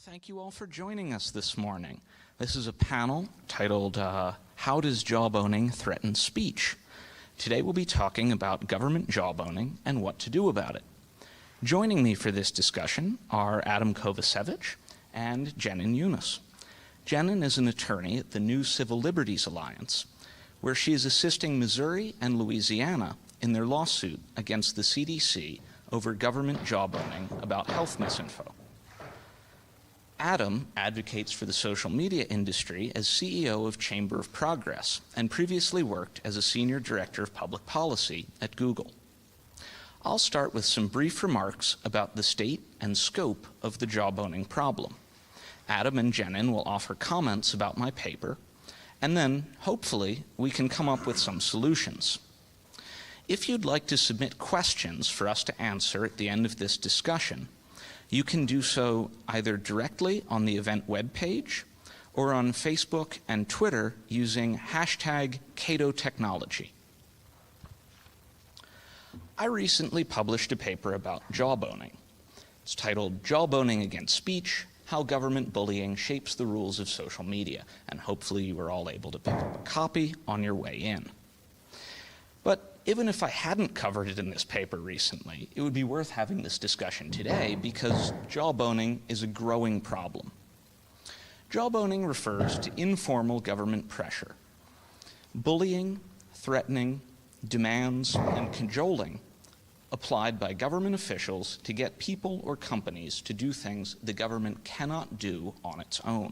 Thank you all for joining us this morning. This is a panel titled, How Does Jawboning Threaten Speech? Today we'll be talking about government jawboning and what to do about it. Joining me for this discussion are Adam Kovacevic and Jenin Yunus. Jenin is an attorney at the New Civil Liberties Alliance, where she is assisting Missouri and Louisiana in their lawsuit against the CDC over government jawboning about health misinfo. Adam advocates for the social media industry as CEO of Chamber of Progress and previously worked as a senior director of public policy at Google. I'll start with some brief remarks about the state and scope of the jawboning problem. Adam and Jenin will offer comments about my paper, and then, hopefully, we can come up with some solutions. If you'd like to submit questions for us to answer at the end of this discussion, you can do so either directly on the event webpage or on Facebook and Twitter using hashtag #CatoTechnology. I recently published a paper about jawboning. It's titled Jawboning Against Speech, How Government Bullying Shapes the Rules of Social Media, and hopefully you were all able to pick up a copy on your way in. But even if I hadn't covered it in this paper recently, it would be worth having this discussion today because jawboning is a growing problem. Jawboning refers to informal government pressure. Bullying, threatening, demands, and cajoling applied by government officials to get people or companies to do things the government cannot do on its own.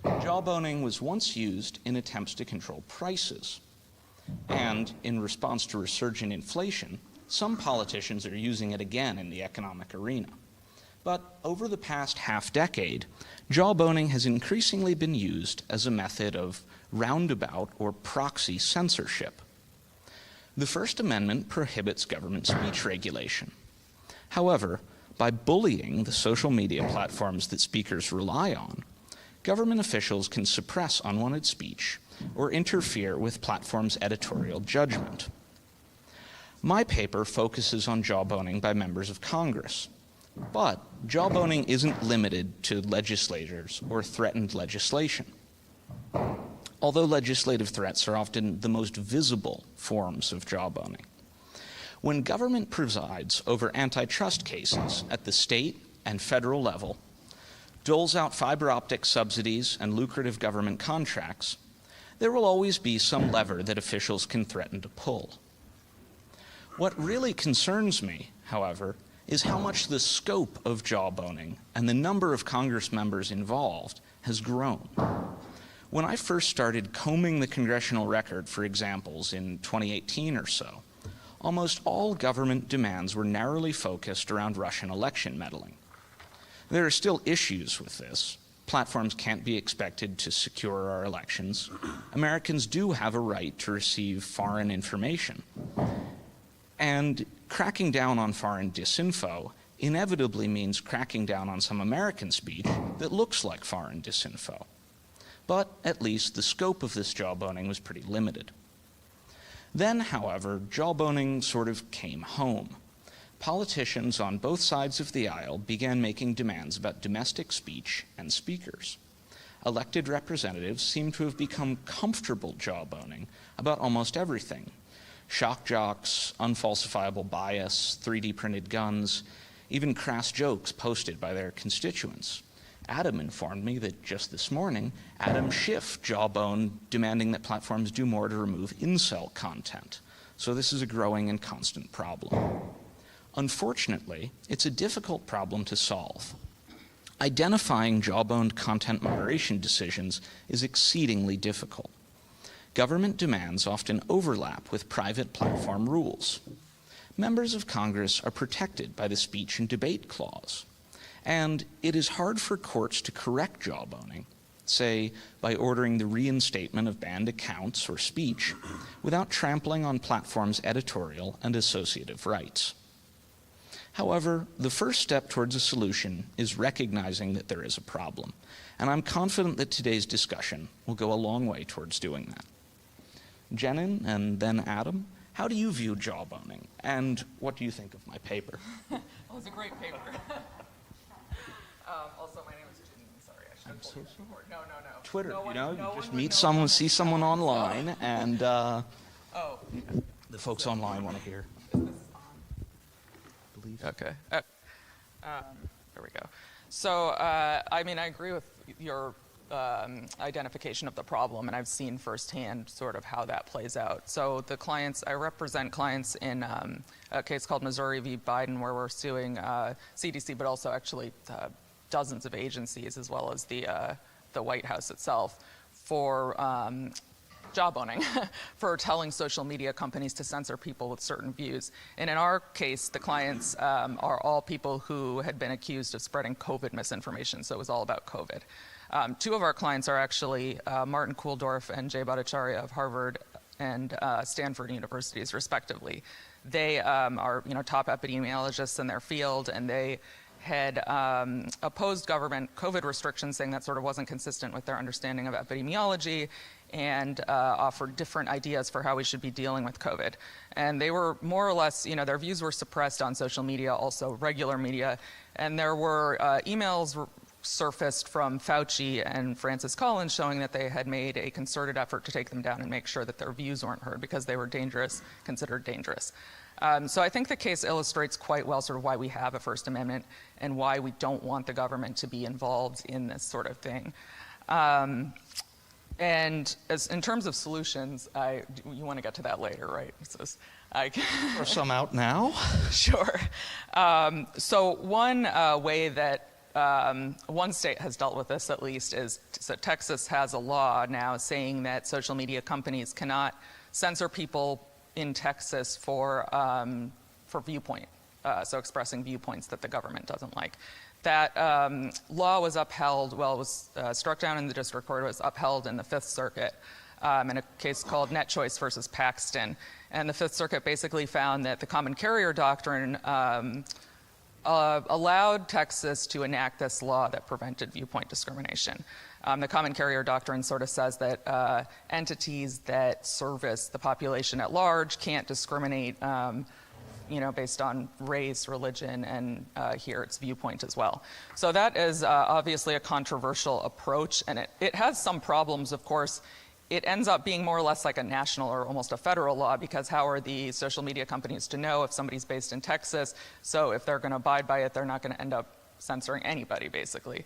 Jawboning was once used in attempts to control prices. And in response to resurgent inflation, some politicians are using it again in the economic arena. But over the past half-decade, jawboning has increasingly been used as a method of roundabout or proxy censorship. The First Amendment prohibits government speech regulation. However, by bullying the social media platforms that speakers rely on, government officials can suppress unwanted speech or interfere with platforms' editorial judgment. My paper focuses on jawboning by members of Congress, but jawboning isn't limited to legislators or threatened legislation. Although legislative threats are often the most visible forms of jawboning. When government presides over antitrust cases at the state and federal level, doles out fiber optic subsidies and lucrative government contracts, there will always be some lever that officials can threaten to pull. What really concerns me, however, is how much the scope of jawboning and the number of Congress members involved has grown. When I first started combing the congressional record for examples in 2018 or so, almost all government demands were narrowly focused around Russian election meddling. There are still issues with this. Platforms can't be expected to secure our elections. Americans do have a right to receive foreign information. And cracking down on foreign disinfo inevitably means cracking down on some American speech that looks like foreign disinfo. But at least the scope of this jawboning was pretty limited. Then, however, jawboning sort of came home. Politicians on both sides of the aisle began making demands about domestic speech and speakers. Elected representatives seem to have become comfortable jawboning about almost everything. Shock jocks, unfalsifiable bias, 3D printed guns, even crass jokes posted by their constituents. Adam informed me that just this morning, Adam Schiff jawboned demanding that platforms do more to remove incel content. So this is a growing and constant problem. Unfortunately, it's a difficult problem to solve. Identifying jawboned content moderation decisions is exceedingly difficult. Government demands often overlap with private platform rules. Members of Congress are protected by the Speech and Debate Clause, and it is hard for courts to correct jawboning, say by ordering the reinstatement of banned accounts or speech, without trampling on platforms' editorial and associative rights. However, the first step towards a solution is recognizing that there is a problem, and I'm confident that today's discussion will go a long way towards doing that. Jenin and then Adam, how do you view jawboning, and what do you think of my paper? Well, it's a great paper. Also, my name is Janine. Sorry, I should have told you before. No. Twitter, No you just meet someone, see someone online, and the folks online want to hear. Is this on? Okay. There we go. So, I mean, I agree with your identification of the problem, and I've seen firsthand sort of how that plays out. So the clients, I represent clients in a case called Missouri v. Biden, where we're suing CDC, but also actually dozens of agencies, as well as the White House itself, for jawboning, for telling social media companies to censor people with certain views. And in our case, the clients are all people who had been accused of spreading COVID misinformation, so it was all about COVID. Two of our clients are actually Martin Kulldorff and Jay Bhattacharya of Harvard and Stanford universities, respectively. They are top epidemiologists in their field, and they had opposed government COVID restrictions, saying that sort of wasn't consistent with their understanding of epidemiology, and offered different ideas for how we should be dealing with COVID. And they were more or less, their views were suppressed on social media, also regular media, and there were emails surfaced from Fauci and Francis Collins showing that they had made a concerted effort to take them down and make sure that their views weren't heard because they were considered dangerous. So I think the case illustrates quite well sort of why we have a First Amendment and why we don't want the government to be involved in this sort of thing. And in terms of solutions, you want to get to that later, right? Throw some out now? Sure. So one way that one state has dealt with this, at least, is so Texas has a law now saying that social media companies cannot censor people in Texas for viewpoint, so expressing viewpoints that the government doesn't like. That law was upheld, it was struck down in the district court, it was upheld in the Fifth Circuit in a case called NetChoice versus Paxton. And the Fifth Circuit basically found that the common carrier doctrine allowed Texas to enact this law that prevented viewpoint discrimination. The common carrier doctrine sort of says that entities that service the population at large can't discriminate based on race, religion, and here it's viewpoint as well. So that is obviously a controversial approach, and it has some problems, of course. It ends up being more or less like a national or almost a federal law, because how are the social media companies to know if somebody's based in Texas? So if they're going to abide by it, they're not going to end up censoring anybody, basically.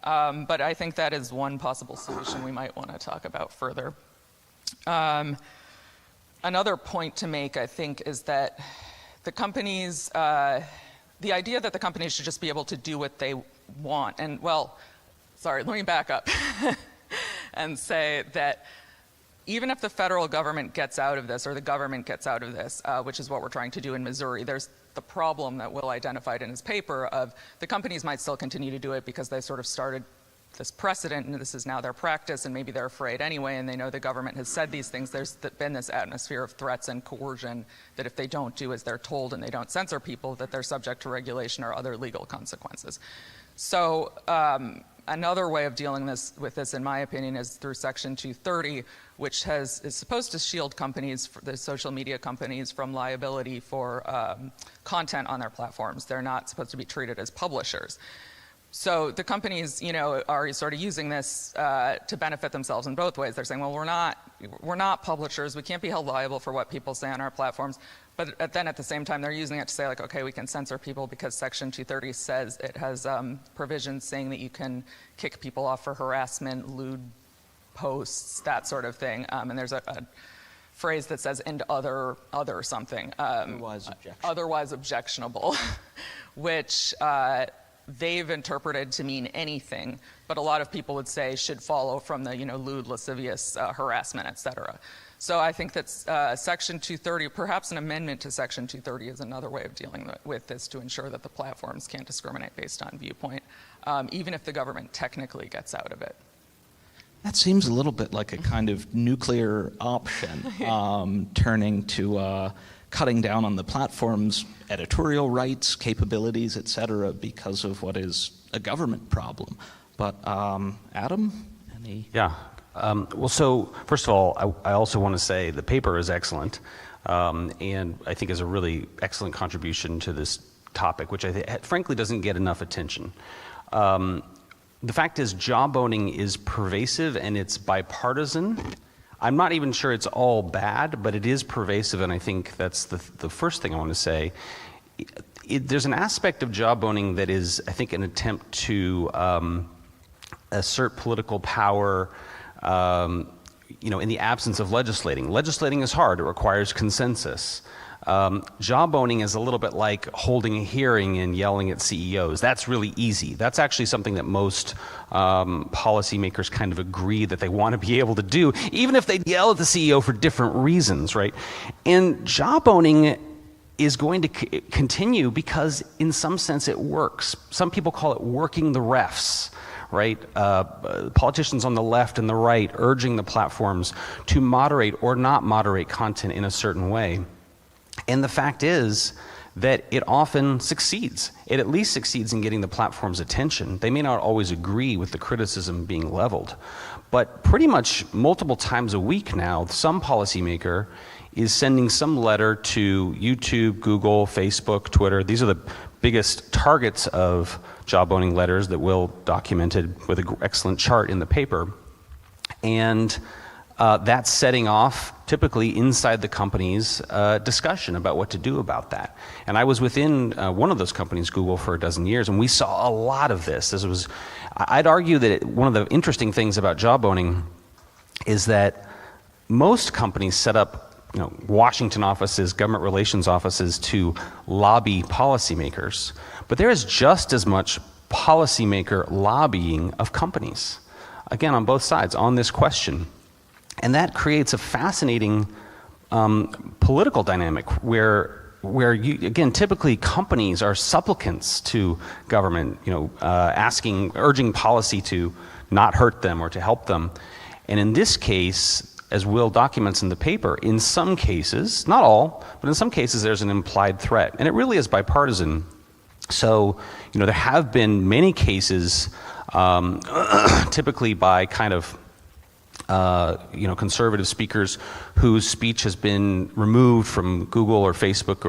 But I think that is one possible solution we might want to talk about further. Another point to make, I think, is that the companies, the idea that the companies should just be able to do what they want, and let me back up and say that even if the federal government gets out of this, or the government gets out of this, which is what we're trying to do in Missouri, there's the problem that Will identified in his paper of the companies might still continue to do it because they sort of started this precedent and this is now their practice, and maybe they're afraid anyway, and they know the government has said these things. There's been this atmosphere of threats and coercion that if they don't do as they're told and they don't censor people, that they're subject to regulation or other legal consequences. So another way of dealing with this, in my opinion, is through Section 230, which is supposed to shield companies, the social media companies, from liability for content on their platforms. They're not supposed to be treated as publishers. So the companies, are sort of using this to benefit themselves in both ways. They're saying, well, we're not publishers. We can't be held liable for what people say on our platforms. But then at the same time, they're using it to say, like, okay, we can censor people because Section 230 says it has provisions saying that you can kick people off for harassment, lewd posts, that sort of thing. And there's a phrase that says, and other something. Otherwise objectionable, which they've interpreted to mean anything, but a lot of people would say should follow from the lewd, lascivious harassment, etc. So I think that Section 230, perhaps an amendment to Section 230, is another way of dealing with this to ensure that the platforms can't discriminate based on viewpoint, even if the government technically gets out of it. That seems a little bit like a kind of nuclear option, turning to cutting down on the platform's editorial rights, capabilities, et cetera, because of what is a government problem. But Adam, any? Yeah. Well, so first of all, I also want to say the paper is excellent, and I think is a really excellent contribution to this topic, which I think frankly doesn't get enough attention. The fact is, jawboning is pervasive and it's bipartisan. I'm not even sure it's all bad, but it is pervasive, and I think that's the first thing I want to say. There's an aspect of jawboning that is, I think, an attempt to assert political power, in the absence of legislating. Legislating is hard; it requires consensus. Jawboning is a little bit like holding a hearing and yelling at CEOs. That's really easy. That's actually something that most policymakers kind of agree that they want to be able to do, even if they yell at the CEO for different reasons, right? And jawboning is going to continue because in some sense it works. Some people call it working the refs, right? Politicians on the left and the right urging the platforms to moderate or not moderate content in a certain way. And the fact is that it often succeeds. It at least succeeds in getting the platform's attention. They may not always agree with the criticism being leveled, but pretty much multiple times a week now, some policymaker is sending some letter to YouTube, Google, Facebook, Twitter. These are the biggest targets of jawboning letters that Will documented with an excellent chart in the paper. And that's setting off, typically inside the company's discussion about what to do about that. And I was within one of those companies, Google, for a dozen years, and we saw a lot of this. I'd argue that one of the interesting things about jawboning is that most companies set up Washington offices, government relations offices to lobby policymakers, but there is just as much policymaker lobbying of companies, again, on both sides, on this question. And that creates a fascinating political dynamic where again, typically companies are supplicants to government, urging policy to not hurt them or to help them. And in this case, as Will documents in the paper, in some cases, not all, but in some cases there's an implied threat. And it really is bipartisan. So, there have been many cases, typically by kind of conservative speakers whose speech has been removed from Google or Facebook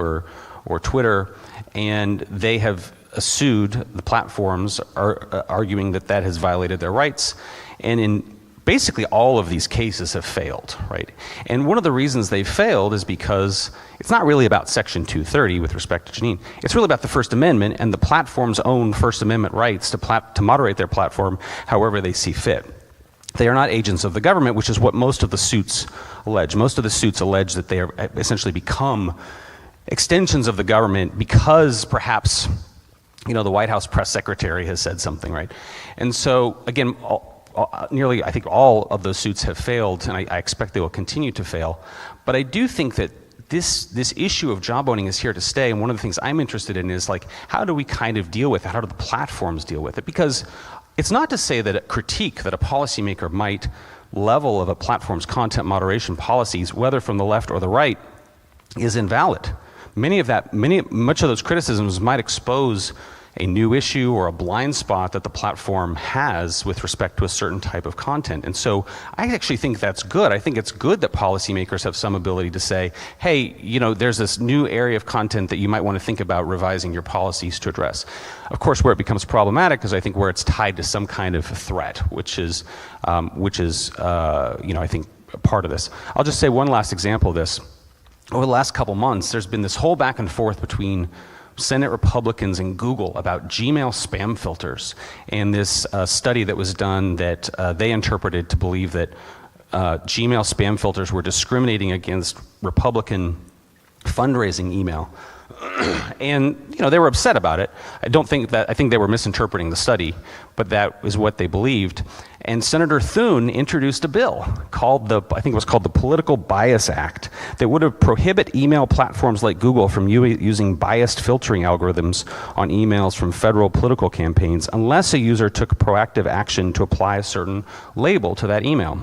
or Twitter, and they have sued the platforms, arguing that that has violated their rights. And in basically all of these cases have failed, right? And one of the reasons they've failed is because it's not really about Section 230 with respect to Janine. It's really about the First Amendment and the platform's own First Amendment rights to moderate their platform however they see fit. They are not agents of the government, which is what most of the suits allege. Most of the suits allege that they are essentially become extensions of the government because perhaps, the White House press secretary has said something, right? And so, again, nearly, I think all of those suits have failed, and I expect they will continue to fail. But I do think that this issue of jawboning is here to stay, and one of the things I'm interested in is, how do we kind of deal with it? How do the platforms deal with it? Because it's not to say that a critique that a policymaker might level of a platform's content moderation policies, whether from the left or the right, is invalid. Much of those criticisms might expose a new issue or a blind spot that the platform has with respect to a certain type of content. And so I actually think that's good. I think it's good that policymakers have some ability to say, hey, there's this new area of content that you might want to think about revising your policies to address. Of course, where it becomes problematic is I think where it's tied to some kind of threat, which is I think part of this. I'll just say one last example of this. Over the last couple months, there's been this whole back and forth between Senate Republicans and Google about Gmail spam filters, and this study that was done that they interpreted to believe that Gmail spam filters were discriminating against Republican fundraising email. And they were upset about it. I think they were misinterpreting the study, but that is what they believed. And Senator Thune introduced a bill called the Political Bias Act that would have prohibit email platforms like Google from using biased filtering algorithms on emails from federal political campaigns unless a user took proactive action to apply a certain label to that email.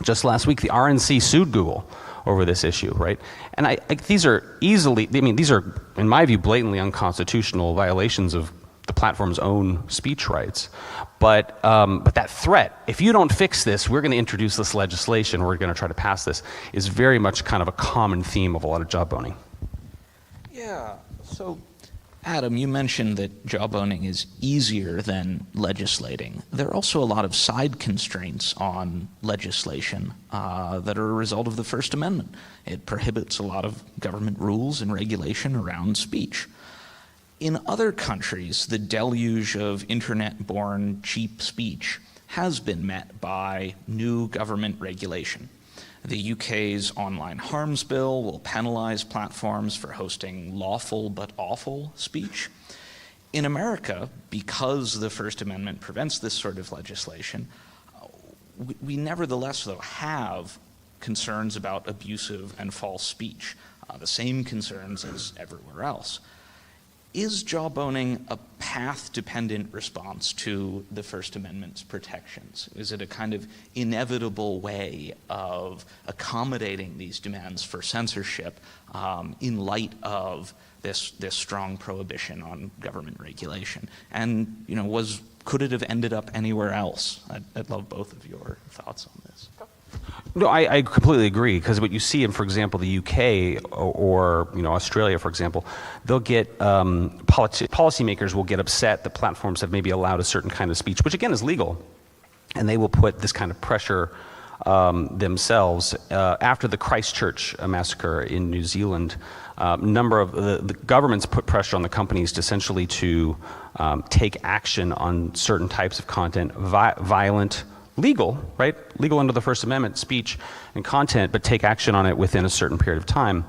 Just last week, the RNC sued Google over this issue, right? And these are, in my view, blatantly unconstitutional violations of the platform's own speech rights. But that threat, if you don't fix this, we're going to introduce this legislation, we're going to try to pass this, is very much kind of a common theme of a lot of jawboning. Yeah, so Adam, you mentioned that jawboning is easier than legislating. There are also a lot of side constraints on legislation that are a result of the First Amendment. It prohibits a lot of government rules and regulation around speech. In other countries, the deluge of internet-born cheap speech has been met by new government regulation. The UK's online harms bill will penalize platforms for hosting lawful but awful speech. In America, because the First Amendment prevents this sort of legislation, we nevertheless, though, have concerns about abusive and false speech, the same concerns as everywhere else. Is jawboning a path-dependent response to the First Amendment's protections? Is it a kind of inevitable way of accommodating these demands for censorship in light of this strong prohibition on government regulation? And could it have ended up anywhere else? I'd love both of your thoughts on this. No, I completely agree, because what you see in, for example, the UK or Australia, for example, they'll get policymakers will get upset that platforms have maybe allowed a certain kind of speech, which again is legal, and they will put this kind of pressure themselves. After the Christchurch massacre in New Zealand, number of the governments put pressure on the companies to essentially take action on certain types of content, violent. Legal, right? Legal under the First Amendment, speech and content, but take action on it within a certain period of time.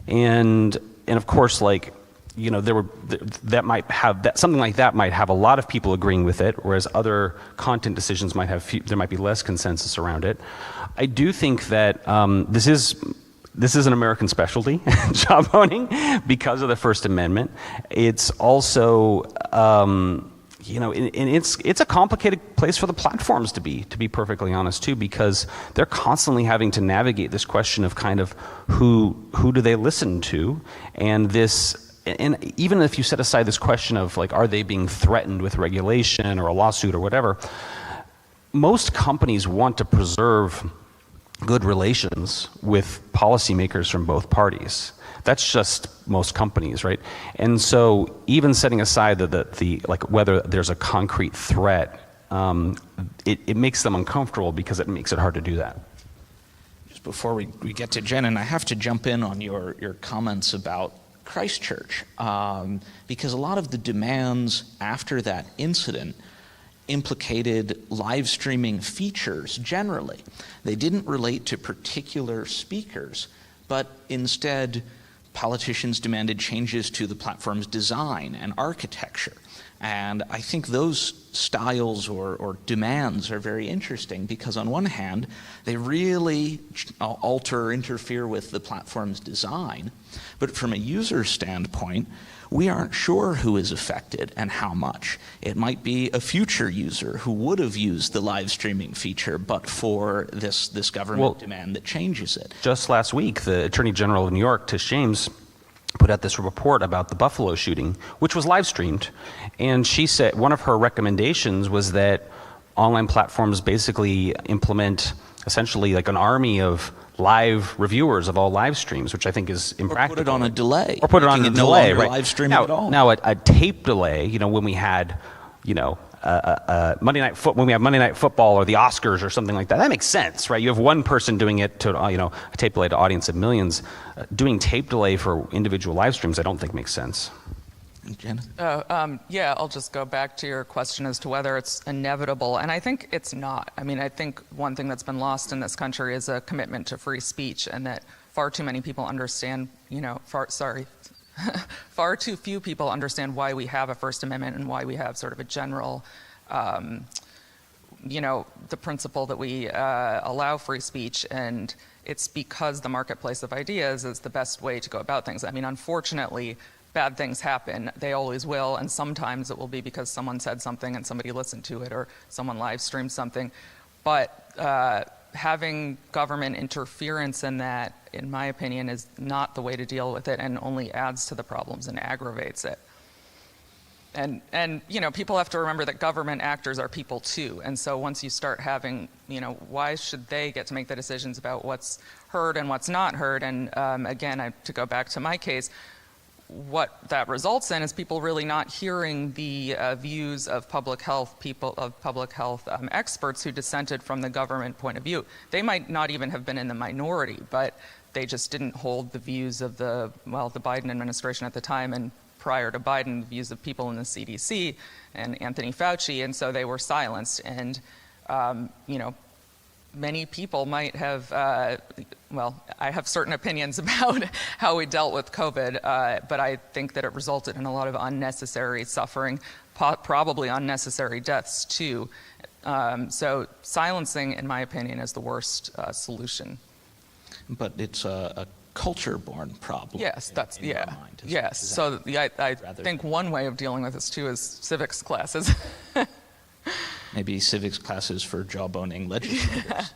And of course, something like that might have a lot of people agreeing with it, whereas other content decisions there might be less consensus around it. I do think that this is an American specialty, jawboning, because of the First Amendment. It's also it's a complicated place for the platforms to be perfectly honest too, because they're constantly having to navigate this question of kind of who do they listen to, and even if you set aside this question of are they being threatened with regulation or a lawsuit or whatever, most companies want to preserve good relations with policymakers from both parties. That's just most companies, right? And so even setting aside whether there's a concrete threat, it makes them uncomfortable because it makes it hard to do that. Just before we get to Jen, and I have to jump in on your comments about Christchurch, because a lot of the demands after that incident implicated live streaming features generally. They didn't relate to particular speakers, but instead politicians demanded changes to the platform's design and architecture. And I think those styles or demands are very interesting, because on one hand, they really alter or interfere with the platform's design. But from a user standpoint, we aren't sure who is affected and how much. It might be a future user who would have used the live streaming feature but for this government demand that changes it. Just last week, the Attorney General of New York, Tish James, put out this report about the Buffalo shooting, which was live streamed. And she said one of her recommendations was that online platforms basically implement essentially an army of live reviewers of all live streams, which I think is impractical. Or put it on a delay. Or put it on a delay, right? Live streaming at all. Now, a tape delay, when we had, Monday Night when we have Monday Night Football or the Oscars or something like that, that makes sense, right? You have one person doing it to, a tape delay to audience of millions. Doing tape delay for individual live streams, I don't think makes sense. Jenna? I'll just go back to your question as to whether it's inevitable, and I think it's not. I think one thing that's been lost in this country is a commitment to free speech, and that far too many people understand, far too few people understand why we have a First Amendment and why we have sort of a general, the principle that we allow free speech, and it's because the marketplace of ideas is the best way to go about things. Unfortunately, bad things happen. They always will, and sometimes it will be because someone said something and somebody listened to it, or someone live streamed something. But having government interference in that, in my opinion, is not the way to deal with it, and only adds to the problems and aggravates it. And people have to remember that government actors are people too. And so once you start having, why should they get to make the decisions about what's heard and what's not heard? And again, to go back to my case, what that results in is people really not hearing the views of public health experts who dissented from the government point of view. They might not even have been in the minority, but they just didn't hold the views of the Biden administration at the time, and prior to Biden, the views of people in the CDC and Anthony Fauci, and so they were silenced. And many people might have, I have certain opinions about how we dealt with COVID, but I think that it resulted in a lot of unnecessary suffering, probably unnecessary deaths too. So silencing, in my opinion, is the worst solution. But it's a culture-born problem. Yes, that's, in your yeah. mind. Yes, so I think one way of dealing with this too is civics classes. Maybe civics classes for jawboning legislators.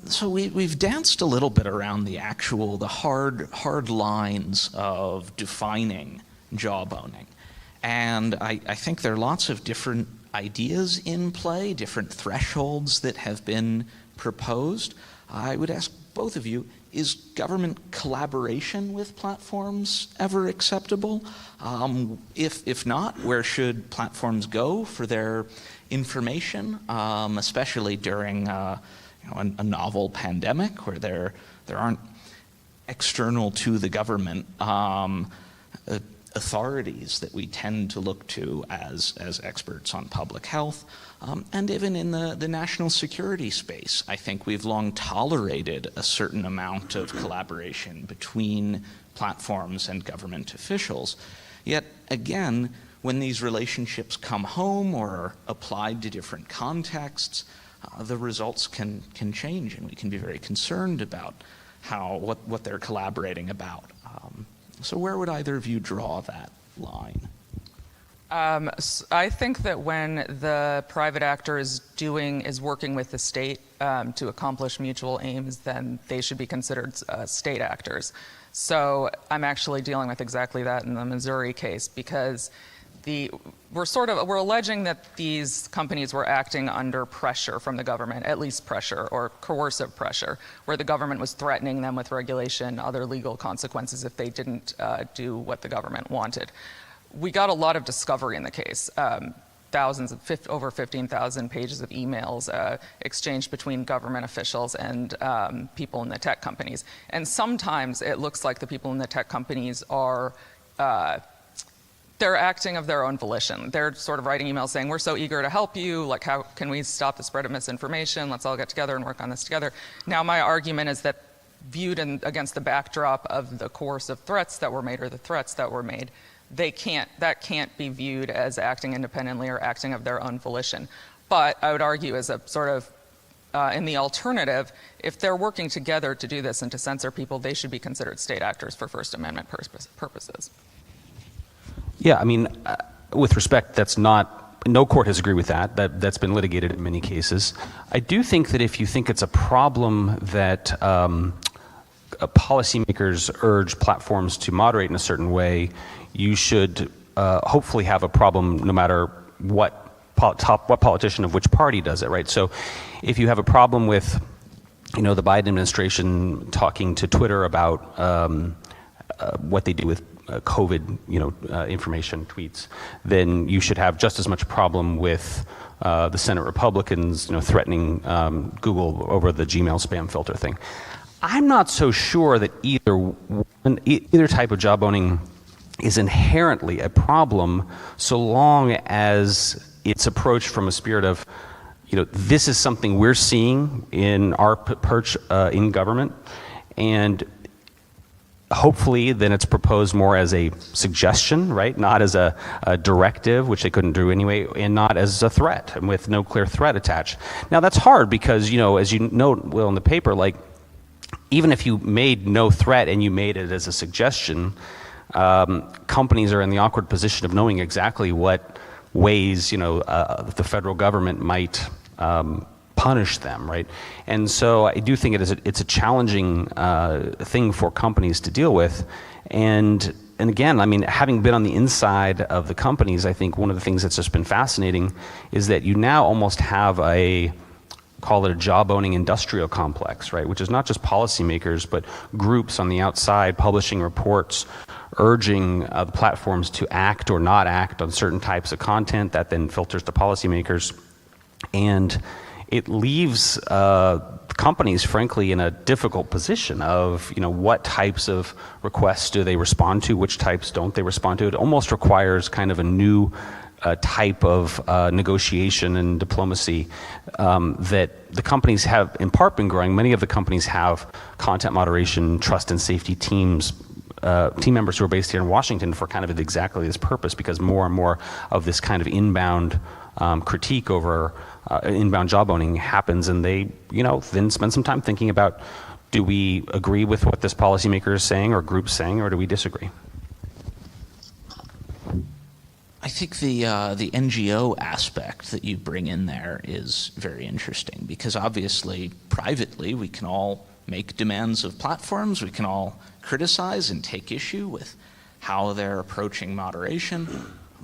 So we've danced a little bit around the hard lines of defining jawboning. And I think there are lots of different ideas in play, different thresholds that have been proposed. I would ask both of you, is government collaboration with platforms ever acceptable? If not, where should platforms go for their information, especially during a novel pandemic where there aren't external to the government authorities that we tend to look to as experts on public health, and even in the national security space. I think we've long tolerated a certain amount of collaboration between platforms and government officials. Yet again, when these relationships come home or are applied to different contexts, the results can change, and we can be very concerned about what they're collaborating about. So where would either of you draw that line? I think that when the private actor is working with the state to accomplish mutual aims, then they should be considered state actors. So I'm actually dealing with exactly that in the Missouri case, because we're alleging that these companies were acting under pressure from the government, at least pressure or coercive pressure, where the government was threatening them with regulation, other legal consequences if they didn't do what the government wanted. We got a lot of discovery in the case. Over 15,000 pages of emails exchanged between government officials and people in the tech companies. And sometimes it looks like the people in the tech companies are they're acting of their own volition. They're sort of writing emails saying, we're so eager to help you, like how can we stop the spread of misinformation? Let's all get together and work on this together. Now my argument is that viewed against the backdrop of the coercive threats that were made or the threats that were made, that can't be viewed as acting independently or acting of their own volition. But I would argue as a sort of, in the alternative, if they're working together to do this and to censor people, they should be considered state actors for First Amendment purposes. Yeah, I mean, with respect, no court has agreed with that. That's been litigated in many cases. I do think that if you think it's a problem that policymakers urge platforms to moderate in a certain way, you should hopefully have a problem no matter what politician of which party does it, right? So if you have a problem with, the Biden administration talking to Twitter about what they do with COVID, information tweets, then you should have just as much problem with the Senate Republicans, threatening Google over the Gmail spam filter thing. I'm not so sure that either type of jawboning is inherently a problem, so long as it's approached from a spirit of, this is something we're seeing in our perch in government, and hopefully then it's proposed more as a suggestion, right? Not as a directive, which they couldn't do anyway, and not as a threat, and with no clear threat attached. Now that's hard because, as you note, Will, in the paper, like, even if you made no threat and you made it as a suggestion, companies are in the awkward position of knowing exactly what ways, the federal government might punish them, right? And so I do think it's a challenging thing for companies to deal with. And again, I mean, having been on the inside of the companies, I think one of the things that's just been fascinating is that you now almost have call it a jawboning industrial complex, right? Which is not just policymakers, but groups on the outside publishing reports urging the platforms to act or not act on certain types of content that then filters to policymakers. And it leaves companies, frankly, in a difficult position of, what types of requests do they respond to, which types don't they respond to. It almost requires kind of a new type of negotiation and diplomacy that the companies have in part been growing. Many of the companies have content moderation, trust and safety teams, team members who are based here in Washington for kind of exactly this purpose, because more and more of this kind of inbound critique over inbound jawboning happens, and they, then spend some time thinking about, do we agree with what this policymaker is saying or group's saying, or do we disagree? I think the NGO aspect that you bring in there is very interesting, because obviously, privately, we can all make demands of platforms, we can all criticize and take issue with how they're approaching moderation,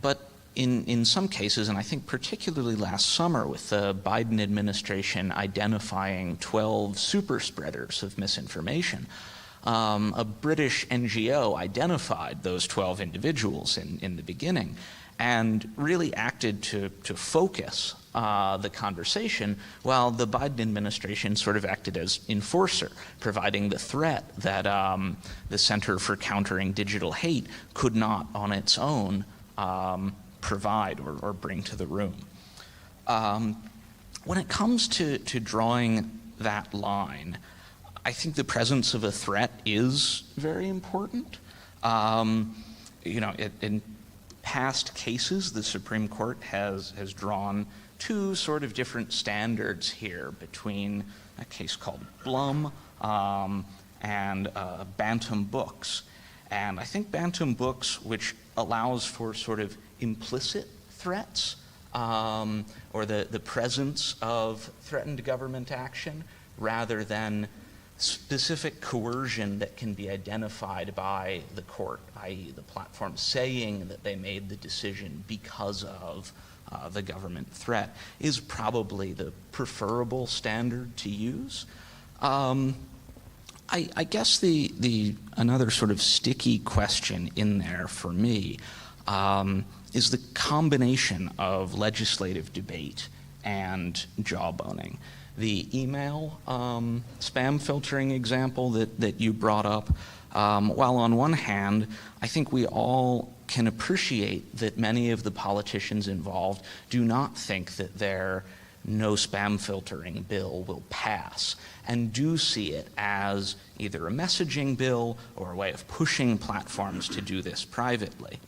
but in some cases, and I think particularly last summer with the Biden administration identifying 12 super spreaders of misinformation, a British NGO identified those 12 individuals in the beginning and really acted to focus the conversation, while the Biden administration sort of acted as enforcer, providing the threat that the Center for Countering Digital Hate could not on its own provide or bring to the room. When it comes to drawing that line, I think the presence of a threat is very important. In past cases, the Supreme Court has drawn two sort of different standards here between a case called Blum and Bantam Books. And I think Bantam Books, which allows for sort of implicit threats or the presence of threatened government action rather than specific coercion that can be identified by the court, i.e. the platform saying that they made the decision because of the government threat, is probably the preferable standard to use. I guess another sort of sticky question in there for me is the combination of legislative debate and jawboning. The email spam filtering example that you brought up, while on one hand, I think we all can appreciate that many of the politicians involved do not think that their no spam filtering bill will pass, and do see it as either a messaging bill or a way of pushing platforms to do this privately.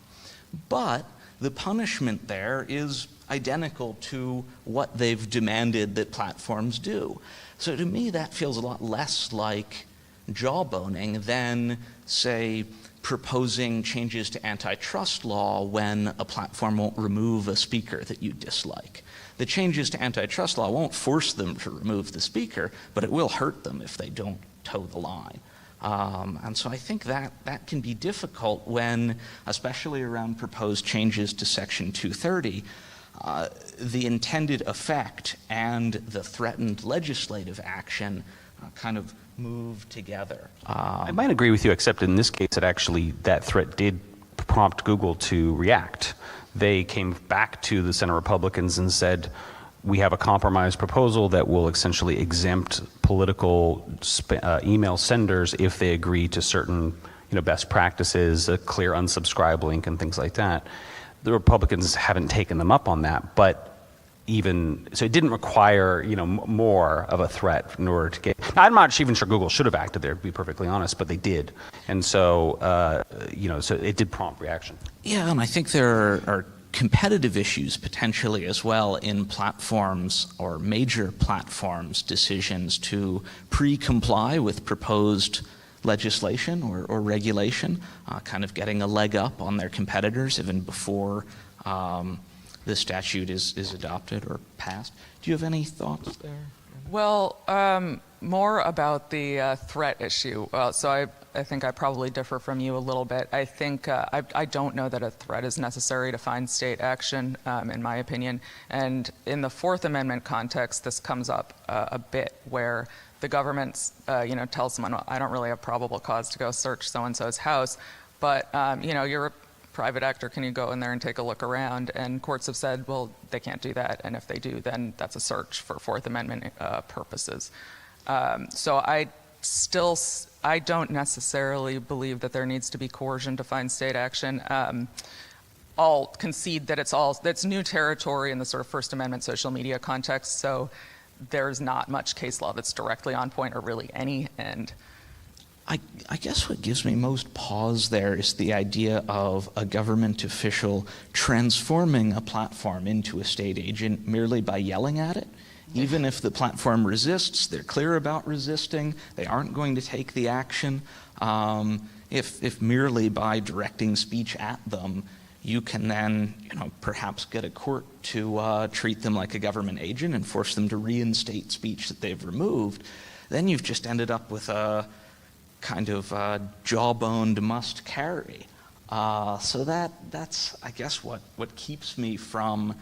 But the punishment there is identical to what they've demanded that platforms do. So to me, that feels a lot less like jawboning than, say, proposing changes to antitrust law when a platform won't remove a speaker that you dislike. The changes to antitrust law won't force them to remove the speaker, but it will hurt them if they don't toe the line. And so I think that can be difficult when, especially around proposed changes to Section 230, the intended effect and the threatened legislative action kind of move together. I might agree with you, except in this case, that threat did prompt Google to react. They came back to the Senate Republicans and said, we have a compromise proposal that will essentially exempt political email senders if they agree to certain best practices, a clear unsubscribe link and things like that. The Republicans haven't taken them up on that, but so it didn't require more of a threat in order to get. Now, I'm not even sure Google should have acted there, to be perfectly honest, but they did, and so so it did prompt reaction. Yeah, and I think there are competitive issues potentially as well in platforms or major platforms' decisions to pre-comply with proposed legislation or regulation, kind of getting a leg up on their competitors even before the statute is adopted or passed. Do you have any thoughts there? Well, more about the threat issue. So think I probably differ from you a little bit. I think I don't know that a threat is necessary to find state action, in my opinion. And in the Fourth Amendment context, this comes up a bit, where the government, tells someone, well, I don't really have probable cause to go search so-and-so's house, but you're a private actor, can you go in there and take a look around? And courts have said, well, they can't do that, and if they do, then that's a search for Fourth Amendment purposes. So I don't necessarily believe that there needs to be coercion to find state action. I'll concede that that's new territory in the sort of First Amendment social media context, so there's not much case law that's directly on point, or really any, and I guess what gives me most pause there is the idea of a government official transforming a platform into a state agent merely by yelling at it. Even if the platform resists, they're clear about resisting, they aren't going to take the action. If merely by directing speech at them, you can then, perhaps get a court to treat them like a government agent and force them to reinstate speech that they've removed, then you've just ended up with a kind of jawboned must carry. So that's, I guess, what keeps me from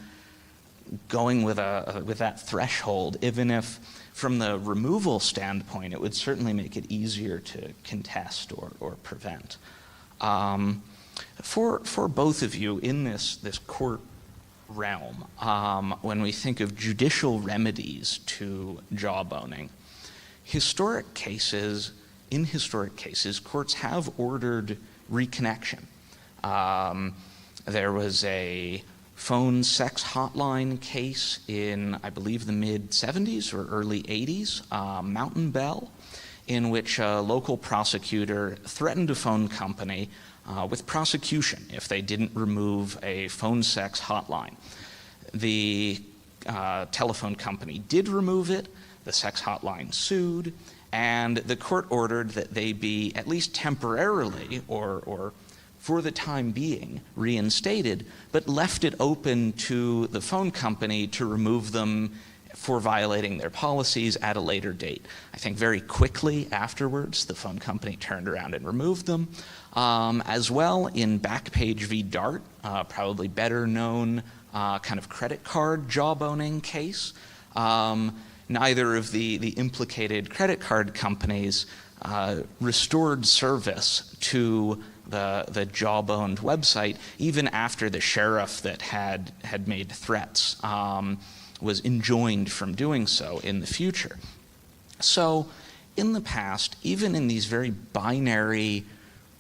going with that threshold, even if from the removal standpoint, it would certainly make it easier to contest or prevent. For both of you in this court realm, when we think of judicial remedies to jawboning, in historic cases, courts have ordered reconnection. There was a phone sex hotline case in, I believe, the mid-'70s or early '80s, Mountain Bell, in which a local prosecutor threatened a phone company with prosecution if they didn't remove a phone sex hotline. The telephone company did remove it, the sex hotline sued, and the court ordered that they be at least temporarily or for the time being reinstated, but left it open to the phone company to remove them for violating their policies at a later date. I think very quickly afterwards, the phone company turned around and removed them. As well, in Backpage v. Dart, probably better known kind of credit card jawboning case, neither of the implicated credit card companies restored service to the jawboned website, even after the sheriff that had made threats was enjoined from doing so in the future. So in the past, even in these very binary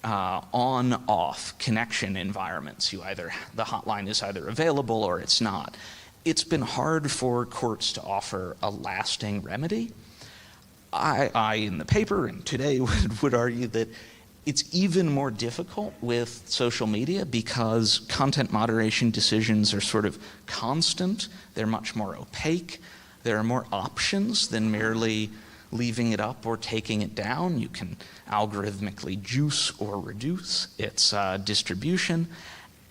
on-off connection environments, the hotline is either available or it's not, it's been hard for courts to offer a lasting remedy. I in the paper and today would argue that it's even more difficult with social media because content moderation decisions are sort of constant. They're much more opaque. There are more options than merely leaving it up or taking it down. You can algorithmically juice or reduce its distribution.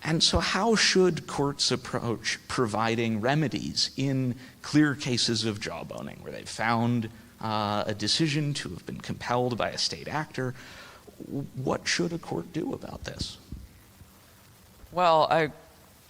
And so how should courts approach providing remedies in clear cases of jawboning where they've found a decision to have been compelled by a state actor? What should a court do about this? Well,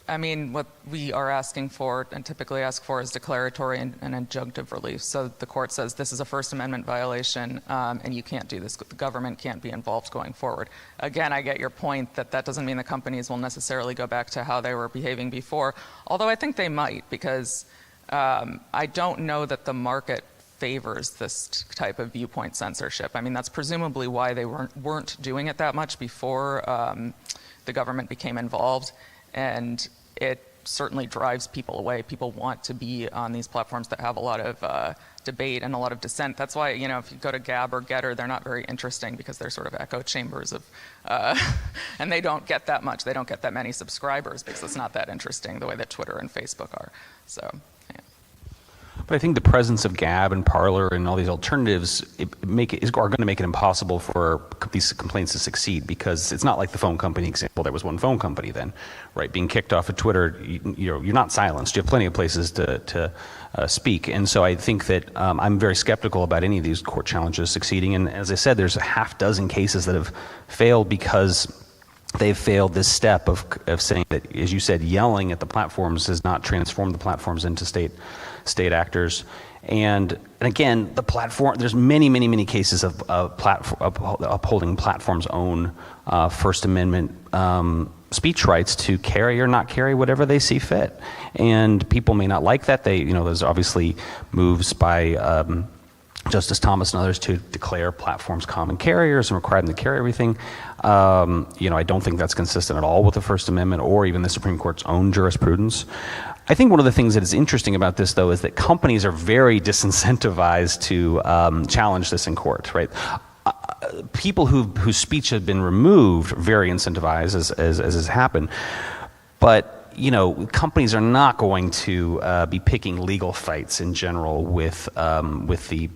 I mean, what we are asking for and typically ask for is declaratory and injunctive relief. So the court says this is a First Amendment violation and you can't do this. The government can't be involved going forward. Again, I get your point that doesn't mean the companies will necessarily go back to how they were behaving before, although I think they might, because I don't know that the market favors this type of viewpoint censorship. I mean, that's presumably why they weren't doing it that much before the government became involved, and it certainly drives people away. People want to be on these platforms that have a lot of debate and a lot of dissent. That's why, if you go to Gab or Getter, they're not very interesting because they're sort of echo chambers of, and they don't get that much. They don't get that many subscribers because it's not that interesting the way that Twitter and Facebook are. So. But I think the presence of Gab and Parler and all these alternatives are going to make it impossible for these complaints to succeed, because it's not like the phone company example. There was one phone company then, right? Being kicked off of Twitter, you're not silenced. You have plenty of places to speak. And so I think that I'm very skeptical about any of these court challenges succeeding. And as I said, there's a half dozen cases that have failed because they've failed this step of saying that, as you said, yelling at the platforms does not transform the platforms into state actors. And again, the platform, there's many cases of upholding platforms' own First Amendment speech rights to carry or not carry whatever they see fit. And people may not like that. There's obviously moves by Justice Thomas and others to declare platforms common carriers and require them to carry everything. I don't think that's consistent at all with the First Amendment or even the Supreme Court's own jurisprudence. I think one of the things that is interesting about this, though, is that companies are very disincentivized to challenge this in court, right? People whose speech had been removed are very incentivized, as has happened. But companies are not going to be picking legal fights in general with the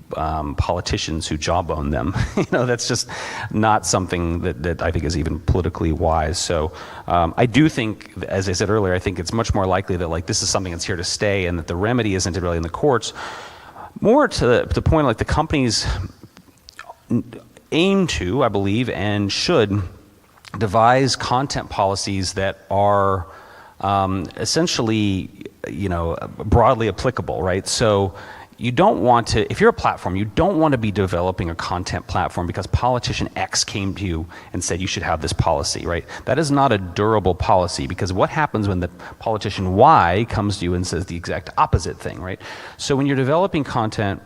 politicians who jawbone them. That's just not something that I think is even politically wise. So I do think, as I said earlier, I think it's much more likely that this is something that's here to stay, and that the remedy isn't really in the courts. More to the point, the companies aim to, I believe, and should devise content policies that are essentially, broadly applicable, right? So you don't want to, if you're a platform, you don't want to be developing a content platform because politician X came to you and said you should have this policy, right? That is not a durable policy, because what happens when the politician Y comes to you and says the exact opposite thing, right? So when you're developing content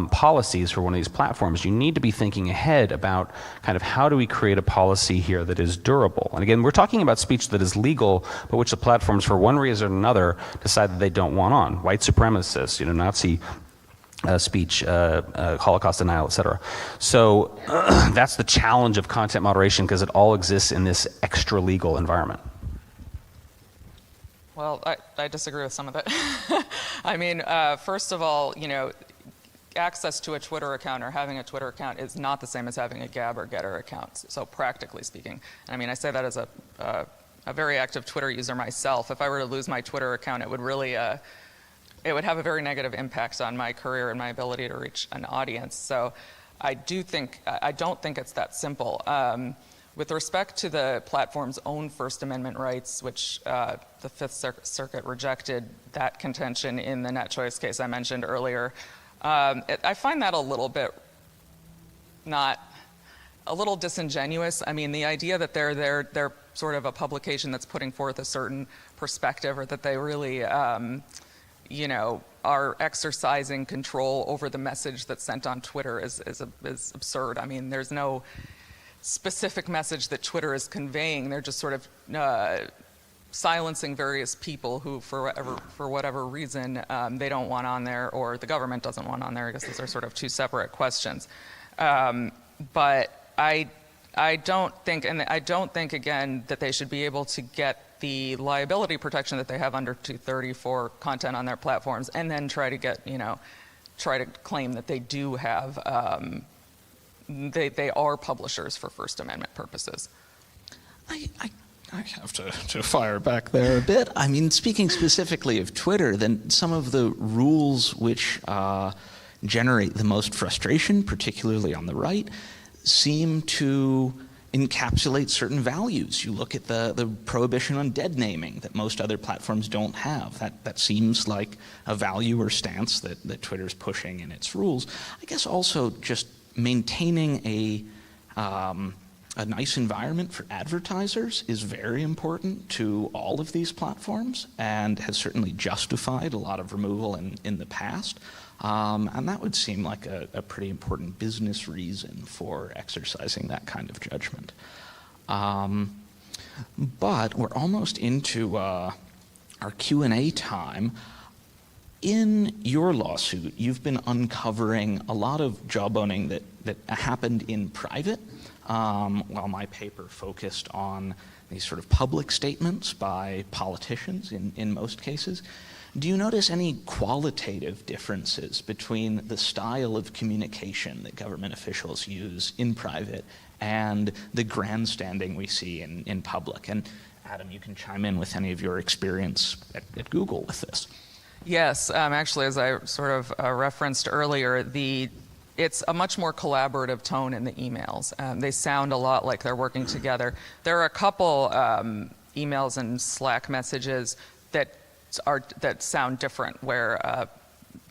policies for one of these platforms, you need to be thinking ahead about kind of how do we create a policy here that is durable. And again, we're talking about speech that is legal, but which the platforms, for one reason or another, decide that they don't want on. White supremacists, Nazi speech, Holocaust denial, etc. So that's the challenge of content moderation, because it all exists in this extra legal environment. Well, I disagree with some of it. I mean, first of all, access to a Twitter account or having a Twitter account is not the same as having a Gab or Getter account. So practically speaking, I mean, I say that as a very active Twitter user myself. If I were to lose my Twitter account, it would really, it would have a very negative impact on my career and my ability to reach an audience. So I don't think it's that simple. With respect to the platform's own First Amendment rights, which the Fifth Circuit rejected that contention in the net choice case I mentioned earlier, I find that a little disingenuous. I mean, the idea that they're sort of a publication that's putting forth a certain perspective, or that they really, are exercising control over the message that's sent on Twitter is absurd. I mean, there's no specific message that Twitter is conveying. They're just sort of silencing various people who, for whatever reason, they don't want on there, or the government doesn't want on there. I guess those are sort of two separate questions. But I don't think again that they should be able to get the liability protection that they have under 230 for content on their platforms, and then try to claim that they do have they are publishers for First Amendment purposes. I have to fire back there a bit. I mean, speaking specifically of Twitter, then some of the rules which generate the most frustration, particularly on the right, seem to encapsulate certain values. You look at the prohibition on dead naming that most other platforms don't have. That seems like a value or stance that Twitter's pushing in its rules. I guess also just maintaining a nice environment for advertisers is very important to all of these platforms, and has certainly justified a lot of removal in the past. And that would seem like a pretty important business reason for exercising that kind of judgment. But we're almost into our Q&A time. In your lawsuit, you've been uncovering a lot of jawboning that happened in private, while my paper focused on these sort of public statements by politicians in most cases. Do you notice any qualitative differences between the style of communication that government officials use in private and the grandstanding we see in public? And Adam, you can chime in with any of your experience at Google with this. Yes, actually, as I sort of referenced earlier, it's a much more collaborative tone in the emails. They sound a lot like they're working together. There are a couple emails and Slack messages that sound different, where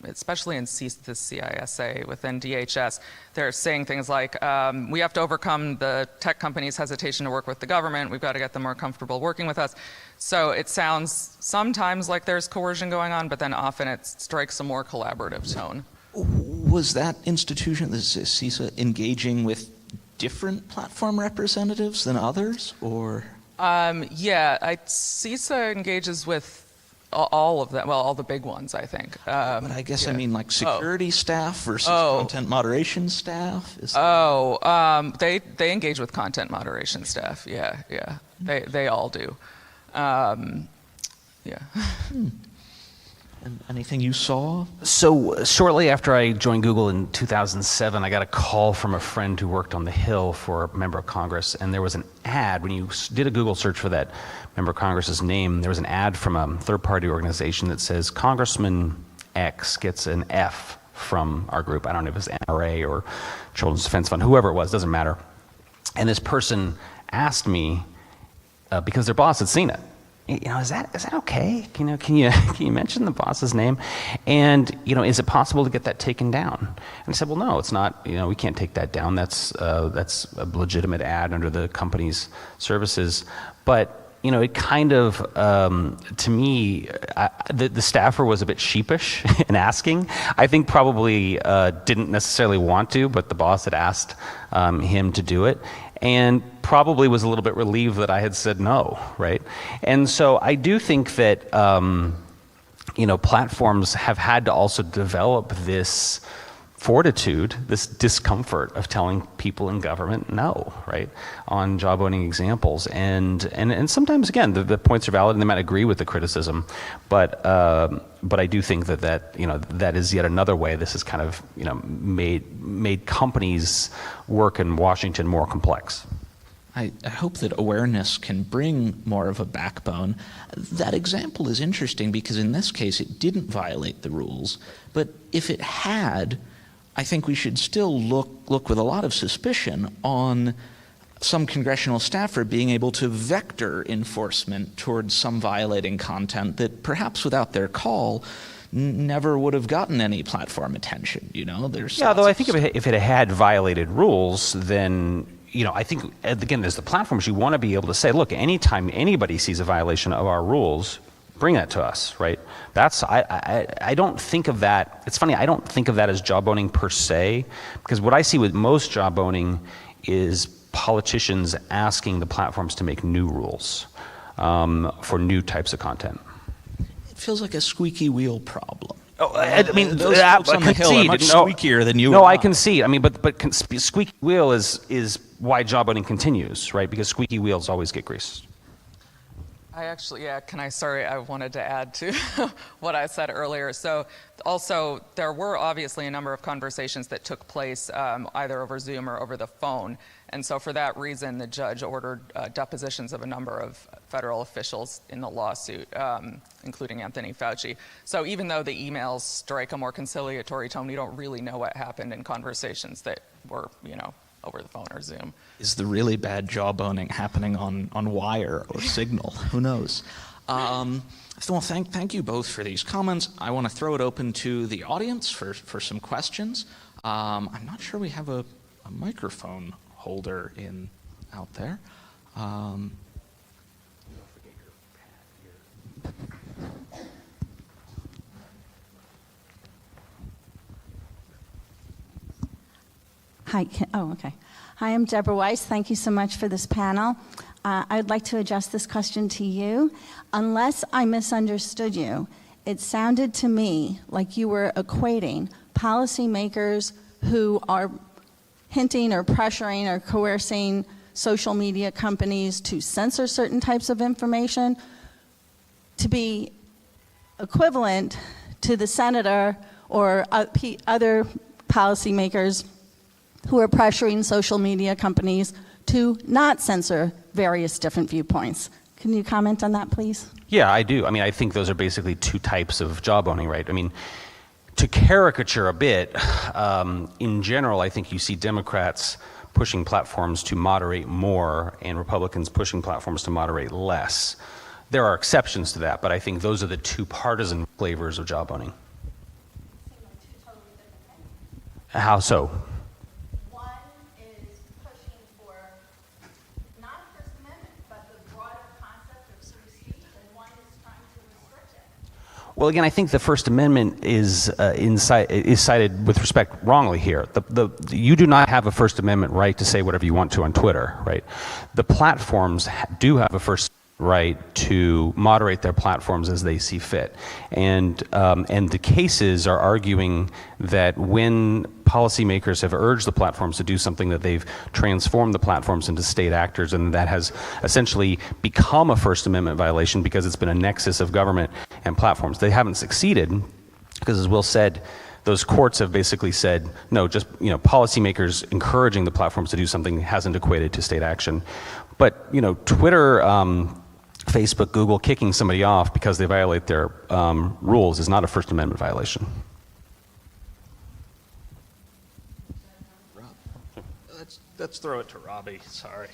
especially in the CISA within DHS, they're saying things like, we have to overcome the tech companies' hesitation to work with the government. We've got to get them more comfortable working with us. So it sounds sometimes like there's coercion going on, but then often it strikes a more collaborative tone. Was that institution, the CISA, engaging with different platform representatives than others, or? Yeah, CISA engages with all of them, well, all the big ones, I think. But I guess, yeah. I mean, like security staff versus content moderation staff? They engage with content moderation staff, yeah. They all do. Yeah. And anything you saw? So shortly after I joined Google in 2007, I got a call from a friend who worked on the Hill for a member of Congress, and there was an ad. When you did a Google search for that member of Congress's name, there was an ad from a third-party organization that says, Congressman X gets an F from our group. I don't know if it's NRA or Children's Defense Fund, whoever it was, doesn't matter. And this person asked me, because their boss had seen it, is that okay? Can you mention the boss's name? And is it possible to get that taken down? And I said, well, no, it's not. We can't take that down. That's a legitimate ad under the company's services. But it kind of, to me, the staffer was a bit sheepish in asking. I think probably didn't necessarily want to, but the boss had asked him to do it, and probably was a little bit relieved that I had said no, right? And so I do think that, platforms have had to also develop this fortitude, this discomfort of telling people in government no, right, on jawboning examples. And sometimes, again, the points are valid and they might agree with the criticism, but I do think that is yet another way this has kind of, made companies' work in Washington more complex. I hope that awareness can bring more of a backbone. That example is interesting because in this case it didn't violate the rules, but if it had, I think we should still look with a lot of suspicion on some congressional staffer being able to vector enforcement towards some violating content that perhaps without their call never would have gotten any platform attention. Though I think if it had violated rules, then I think, again, as the platforms, you want to be able to say, look, anytime anybody sees a violation of our rules, bring that to us, right? I don't think of that. It's funny, I don't think of that as jawboning per se, because what I see with most jawboning is politicians asking the platforms to make new rules for new types of content. It feels like a squeaky wheel problem. Those folks on the Hill are much squeakier than you. No, I concede. But squeaky wheel is why jawboning continues, right? Because squeaky wheels always get greased. I wanted to add to what I said earlier. So also, there were obviously a number of conversations that took place either over Zoom or over the phone. And so for that reason, the judge ordered depositions of a number of federal officials in the lawsuit, including Anthony Fauci. So even though the emails strike a more conciliatory tone, we don't really know what happened in conversations that were, over the phone or Zoom. Is the really bad jawboning happening on Wire or Signal? Who knows? So thank you both for these comments. I want to throw it open to the audience for some questions. I'm not sure we have a microphone holder out there. Hi. Okay. Hi, I'm Deborah Weiss. Thank you so much for this panel. I'd like to address this question to you. Unless I misunderstood you, it sounded to me like you were equating policymakers who are hinting or pressuring or coercing social media companies to censor certain types of information to be equivalent to the senator or other policymakers who are pressuring social media companies to not censor various different viewpoints. Can you comment on that, please? Yeah, I do. I mean, I think those are basically two types of jawboning, right? I mean, to caricature a bit, in general, I think you see Democrats pushing platforms to moderate more and Republicans pushing platforms to moderate less. There are exceptions to that, but I think those are the two partisan flavors of jawboning. How so? One is pushing for not a First Amendment, but the broader concept of free speech, and one is trying to restrict it. Well, again, I think the First Amendment is cited with respect wrongly here. You do not have a First Amendment right to say whatever you want to on Twitter, right? The platforms do have a First right to moderate their platforms as they see fit. And the cases are arguing that when policymakers have urged the platforms to do something, that they've transformed the platforms into state actors, and that has essentially become a First Amendment violation because it's been a nexus of government and platforms. They haven't succeeded because, as Will said, those courts have basically said, no, just policymakers encouraging the platforms to do something hasn't equated to state action. But Twitter, Facebook, Google kicking somebody off because they violate their rules is not a First Amendment violation. Let's throw it to Robbie. Sorry.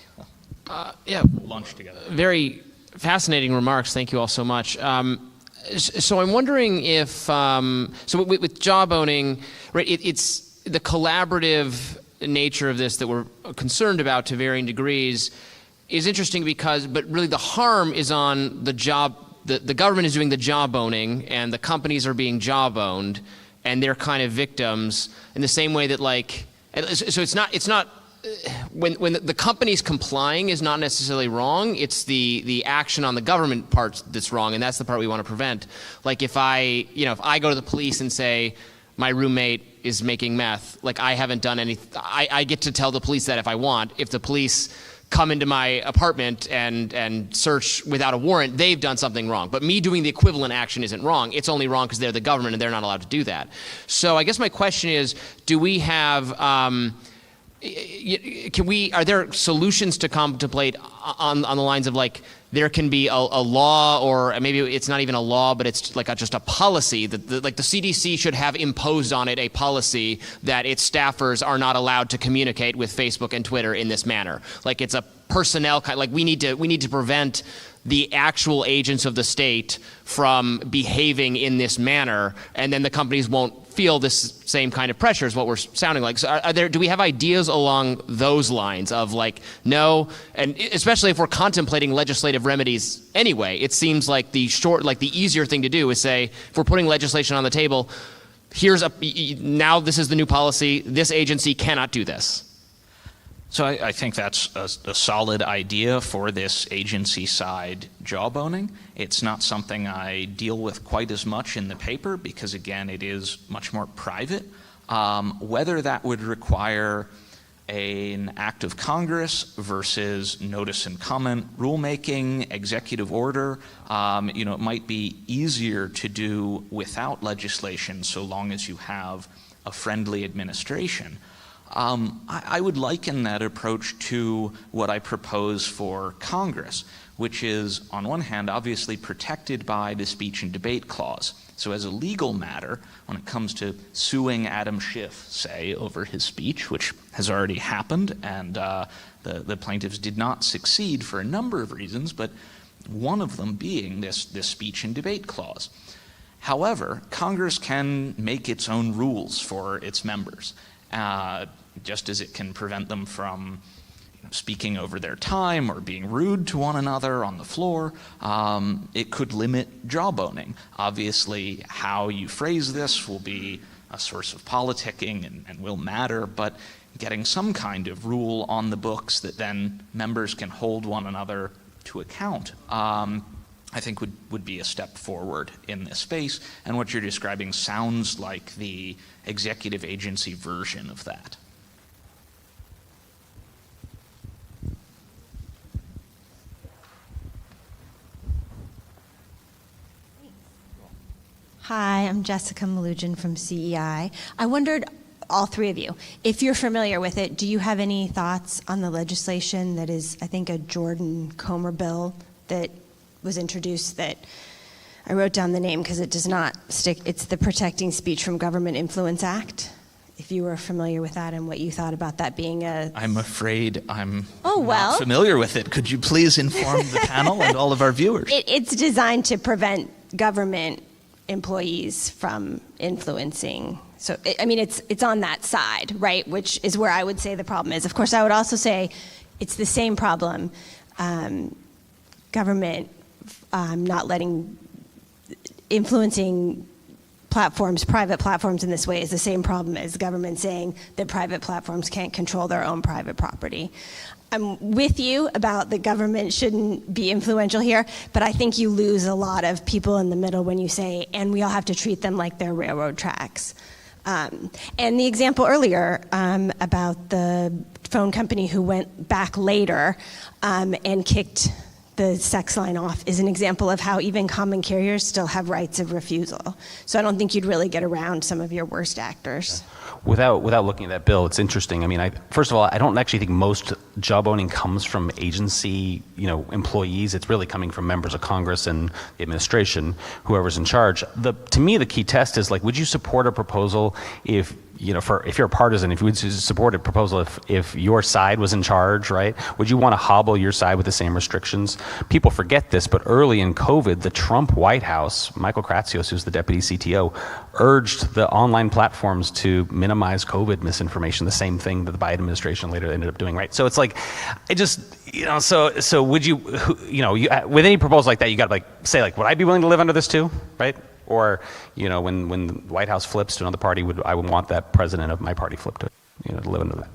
Yeah, Lunch together. very fascinating remarks. Thank you all so much. So I'm wondering if, so with jawboning, right, it's the collaborative nature of this that we're concerned about to varying degrees is interesting but really the harm is on the government is doing the jawboning and the companies are being jawboned and they're kind of victims in the same way that so it's not when the company's complying is not necessarily wrong, it's the action on the government part that's wrong, and that's the part we want to prevent. Like if I go to the police and say my roommate is making meth, I haven't done anything, I get to tell the police that if I want. If the police come into my apartment and search without a warrant, they've done something wrong. But me doing the equivalent action isn't wrong. It's only wrong because they're the government and they're not allowed to do that. So I guess my question is, do we have, are there solutions to contemplate on the lines of there can be a law, or maybe it's not even a law, but it's just a policy that the CDC should have imposed on it a policy that its staffers are not allowed to communicate with Facebook and Twitter in this manner. It's a personnel kind. We need to prevent the actual agents of the state from behaving in this manner, and then the companies won't feel this same kind of pressure is what we're sounding like. So do we have ideas along those lines of no, and especially if we're contemplating legislative remedies anyway, it seems like the easier thing to do is say, if we're putting legislation on the table, now this is the new policy, this agency cannot do this. So I think that's a solid idea for this agency-side jawboning. It's not something I deal with quite as much in the paper because, again, it is much more private. Whether that would require an act of Congress versus notice and comment rulemaking, executive order, it might be easier to do without legislation so long as you have a friendly administration. I would liken that approach to what I propose for Congress, which is, on one hand, obviously protected by the speech and debate clause. So as a legal matter, when it comes to suing Adam Schiff, say, over his speech, which has already happened, and the plaintiffs did not succeed for a number of reasons, but one of them being this speech and debate clause. However, Congress can make its own rules for its members. Just as it can prevent them from speaking over their time or being rude to one another on the floor, it could limit jawboning. Obviously, how you phrase this will be a source of politicking and will matter, but getting some kind of rule on the books that then members can hold one another to account, I think would be a step forward in this space, and what you're describing sounds like the executive agency version of that. Hi, I'm Jessica Malugin from CEI. I wondered, all three of you, if you're familiar with it, do you have any thoughts on the legislation that is, I think, a Jordan Comer bill that was introduced that I wrote down the name because it does not stick. It's the Protecting Speech from Government Influence Act. If you were familiar with that and what you thought about that being a... I'm afraid I'm not familiar with it. Could you please inform the panel and all of our viewers? It's designed to prevent government employees from influencing. So, it's on that side, right, which is where I would say the problem is. Of course, I would also say it's the same problem. Government not influencing platforms, private platforms in this way is the same problem as government saying that private platforms can't control their own private property. I'm with you about the government shouldn't be influential here, but I think you lose a lot of people in the middle when you say, and we all have to treat them like they're railroad tracks. And the example earlier about the phone company who went back later and kicked the sex line off is an example of how even common carriers still have rights of refusal. So I don't think you'd really get around some of your worst actors. Without looking at that bill, it's interesting. I mean, first of all, I don't actually think most job owning comes from agency, employees. It's really coming from members of Congress and the administration, whoever's in charge. To me, the key test is would you support a proposal if you're a partisan, if you would support a proposal if your side was in charge, right? Would you want to hobble your side with the same restrictions? People forget this, but early in COVID, the Trump White House, Michael Kratsios, who's the deputy CTO, urged the online platforms to minimize COVID misinformation, the same thing that the Biden administration later ended up doing, right? So it's so would you, with any proposal like that, you got to say would I be willing to live under this too, right? Or, when the White House flips to another party, I would want that president of my party flip to live under that.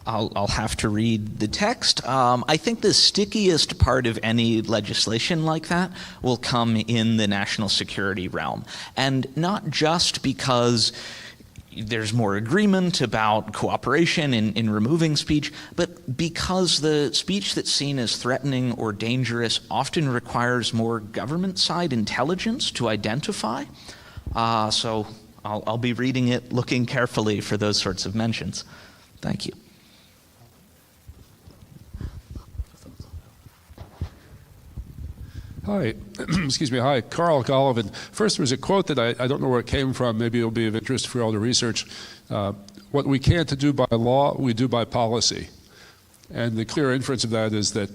I'll have to read the text. I think the stickiest part of any legislation like that will come in the national security realm. And not just because there's more agreement about cooperation in removing speech, but because the speech that's seen as threatening or dangerous often requires more government-side intelligence to identify. So I'll be reading it, looking carefully for those sorts of mentions. Thank you. Hi, excuse me. Hi, Carl Golovin. First, there was a quote that I don't know where it came from. Maybe it'll be of interest for all the research. What we can't do by law, we do by policy. And the clear inference of that is that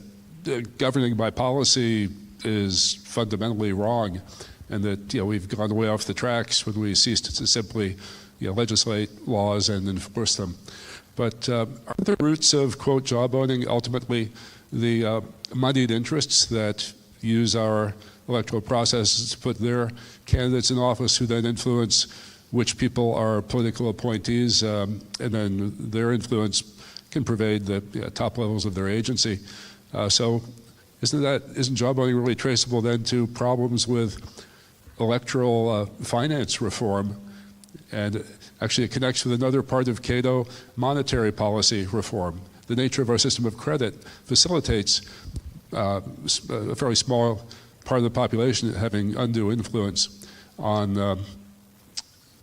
governing by policy is fundamentally wrong, and that we've gone way off the tracks when we ceased to simply legislate laws and enforce them. But aren't the roots of, quote, job owning ultimately the moneyed interests that use our electoral processes to put their candidates in office who then influence which people are political appointees, and then their influence can pervade the top levels of their agency. So isn't job owning really traceable then to problems with electoral finance reform? And actually it connects with another part of Cato, monetary policy reform. The nature of our system of credit facilitates a fairly small part of the population having undue influence on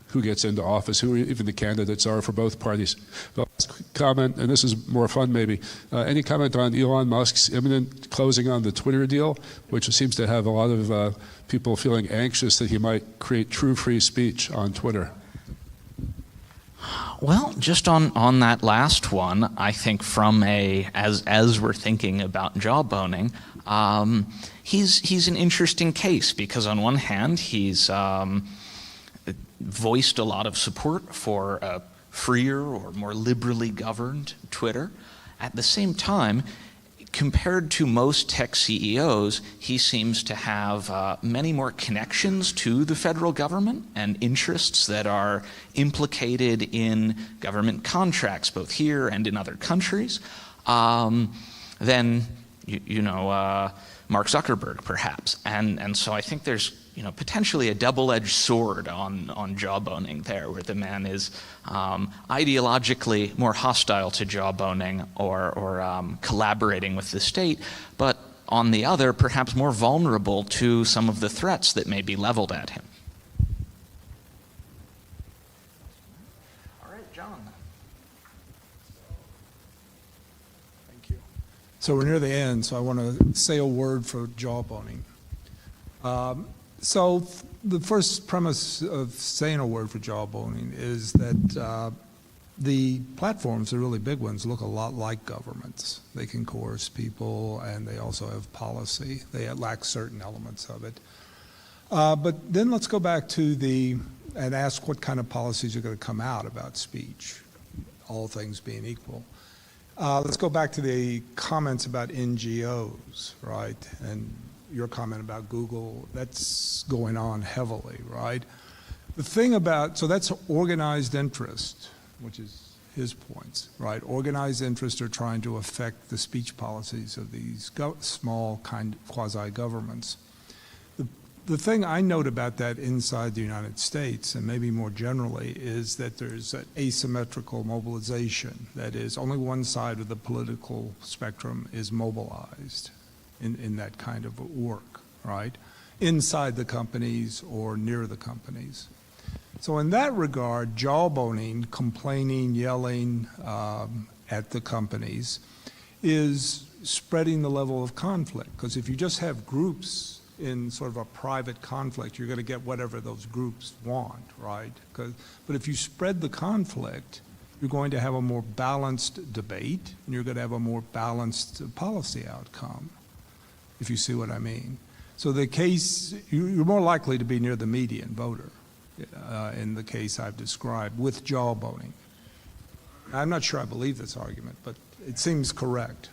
who gets into office, who even the candidates are for both parties. Last comment, and this is more fun maybe, any comment on Elon Musk's imminent closing on the Twitter deal, which seems to have a lot of people feeling anxious that he might create true free speech on Twitter? Well, just on that last one, I think from as we're thinking about job owning, he's an interesting case because on one hand he's voiced a lot of support for a freer or more liberally governed Twitter. At the same time, compared to most tech CEOs, he seems to have many more connections to the federal government and interests that are implicated in government contracts, both here and in other countries, than Mark Zuckerberg, perhaps. And so I think there's potentially a double-edged sword on job owning there, where the man is ideologically more hostile to job owning or collaborating with the state, but on the other, perhaps more vulnerable to some of the threats that may be leveled at him. So we're near the end, so I want to say a word for jawboning. So the first premise of saying a word for jawboning is that the platforms, the really big ones, look a lot like governments. They can coerce people, and they also have policy. They lack certain elements of it. But then let's go back to and ask what kind of policies are going to come out about speech, all things being equal. Let's go back to the comments about NGOs, right? And your comment about Google, that's going on heavily, right? The thing about, so that's organized interest, which is his points, right? Organized interests are trying to affect the speech policies of these small kind of quasi-governments. The thing I note about that inside the United States, and maybe more generally, is that there's an asymmetrical mobilization. That is, only one side of the political spectrum is mobilized in that kind of work, right? Inside the companies or near the companies. So in that regard, jawboning, complaining, yelling at the companies is spreading the level of conflict. Because if you just have groups in sort of a private conflict, you're going to get whatever those groups want, right? But if you spread the conflict, you're going to have a more balanced debate, and you're going to have a more balanced policy outcome, if you see what I mean. So the case, you're more likely to be near the median voter in the case I've described with jawboning. I'm not sure I believe this argument, but it seems correct.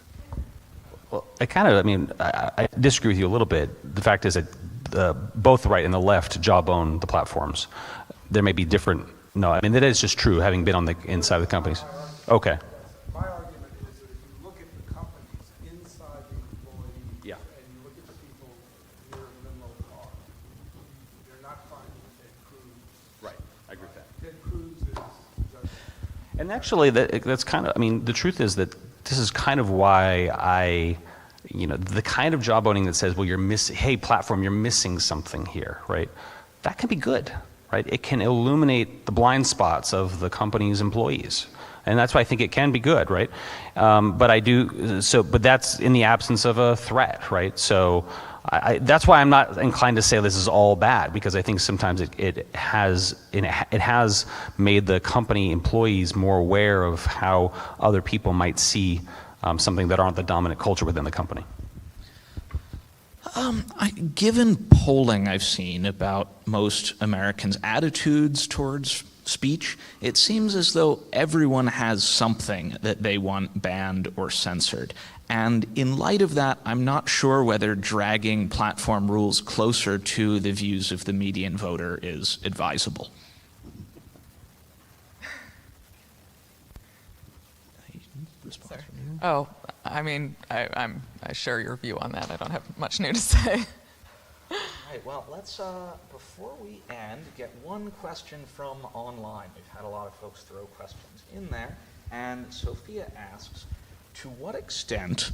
Well, I disagree with you a little bit. The fact is that both the right and the left jawbone the platforms. There may be different, that is just true, having been on the inside of the companies. Okay. My argument is that if you look at the companies inside the employees, and you look at the people near the limo car, you're not finding Ted Cruz. Right, I agree with that. Ted Cruz is... And actually, that's kind of, the truth is that this is kind of why the kind of jawboning that says, well, hey, platform, you're missing something here, right? That can be good, right? It can illuminate the blind spots of the company's employees. And that's why I think it can be good, right? But that's in the absence of a threat, right? So that's why I'm not inclined to say this is all bad, because I think sometimes it has made the company employees more aware of how other people might see something that aren't the dominant culture within the company. Given polling I've seen about most Americans' attitudes towards speech, it seems as though everyone has something that they want banned or censored. And in light of that, I'm not sure whether dragging platform rules closer to the views of the median voter is advisable. Oh, I share your view on that. I don't have much new to say. All right, well, let's, before we end, get one question from online. We've had a lot of folks throw questions in there. And Sophia asks, to what extent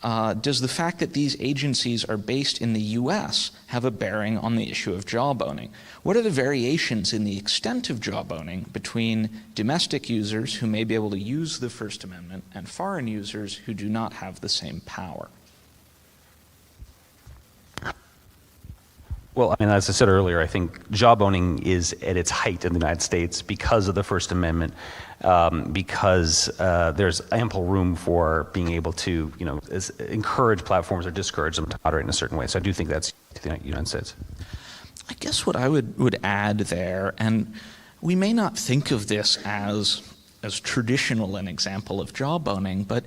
does the fact that these agencies are based in the U.S. have a bearing on the issue of jawboning? What are the variations in the extent of jawboning between domestic users who may be able to use the First Amendment and foreign users who do not have the same power? Well, as I said earlier, I think jawboning is at its height in the United States because of the First Amendment, because there's ample room for being able to, encourage platforms or discourage them to moderate in a certain way. So I do think that's the United States. I guess what I would add there, and we may not think of this as traditional an example of jawboning, but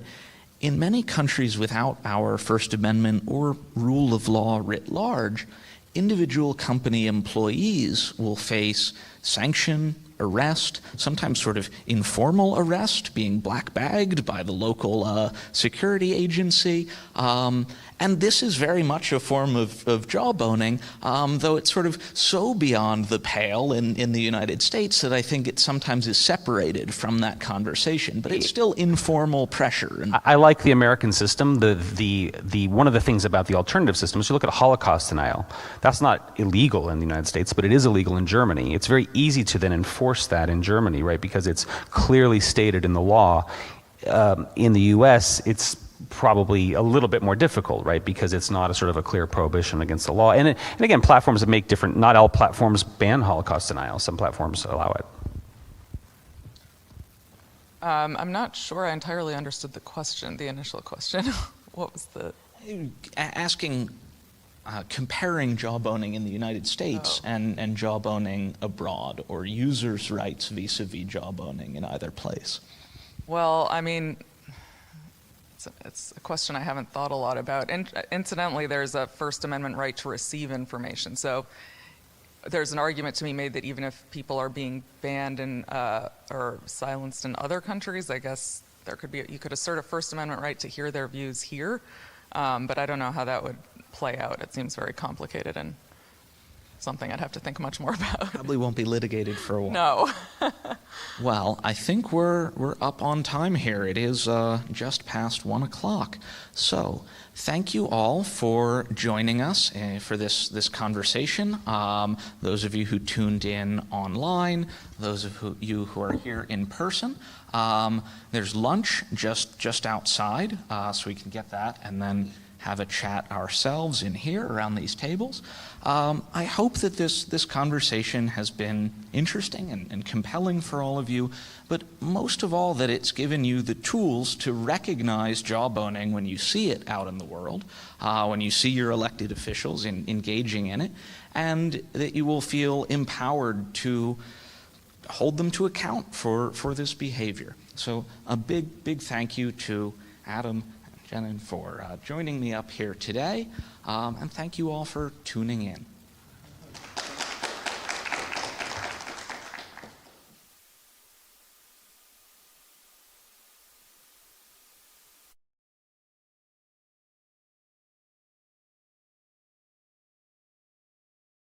in many countries without our First Amendment or rule of law writ large, individual company employees will face sanction, arrest, sometimes sort of informal arrest, being black-bagged by the local security agency. And this is very much a form of jawboning, though it's sort of so beyond the pale in the United States that I think it sometimes is separated from that conversation. But it's still informal pressure. I like the American system. The one of the things about the alternative system is you look at Holocaust denial. That's not illegal in the United States, but it is illegal in Germany. It's very easy to then enforce that in Germany, right? Because it's clearly stated in the law. In the U.S., it's probably a little bit more difficult, right? Because it's not a sort of a clear prohibition against the law. And again, platforms that make different, not all platforms ban Holocaust denial. Some platforms allow it. I'm not sure I entirely understood the question, the initial question. What was the? Asking, comparing jawboning in the United States and jawboning abroad, or users' rights vis-a-vis jawboning in either place. Well, I mean, it's a question I haven't thought a lot about. Incidentally, there's a First Amendment right to receive information. So there's an argument to be made that even if people are being banned or silenced in other countries, I guess you could assert a First Amendment right to hear their views here. But I don't know how that would play out. It seems very complicated and something I'd have to think much more about. Probably won't be litigated for a while. No. Well, I think we're up on time here. It is just past 1 o'clock. So thank you all for joining us for this conversation. Those of you who tuned in online, those of you who are here in person. There's lunch just outside, so we can get that and then have a chat ourselves in here around these tables. I hope that this conversation has been interesting and compelling for all of you, but most of all that it's given you the tools to recognize jawboning when you see it out in the world, when you see your elected officials engaging in it, and that you will feel empowered to hold them to account for this behavior. So a big thank you to Adam and Jenin for joining me up here today, and thank you all for tuning in.